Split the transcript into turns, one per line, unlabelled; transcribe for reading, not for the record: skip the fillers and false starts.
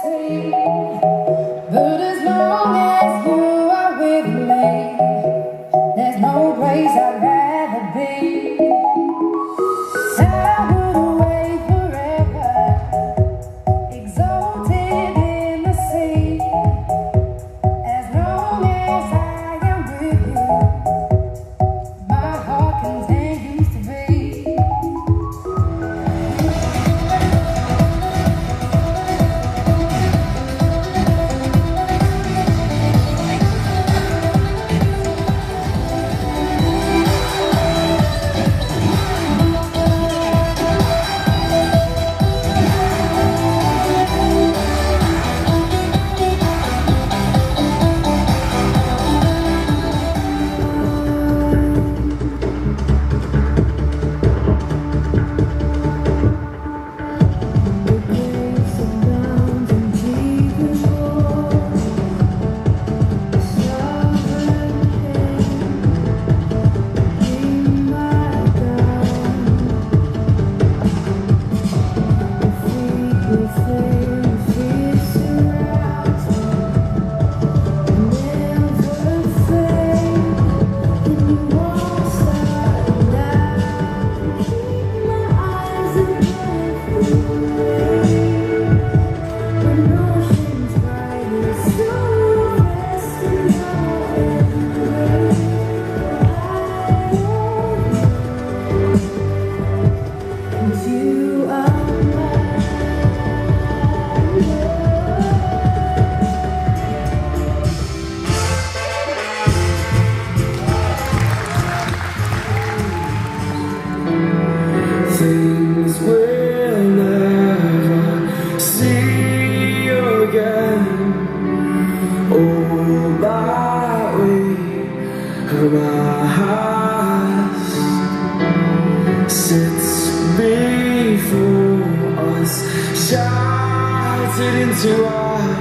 sea. But as long as you are with me, there's no place I'd rather be. I would wait forever, exalted in the sea. As long as I am with you, my heart continues to beat.
Things we'll never see again. All that we have amassed sits before us, shattered into our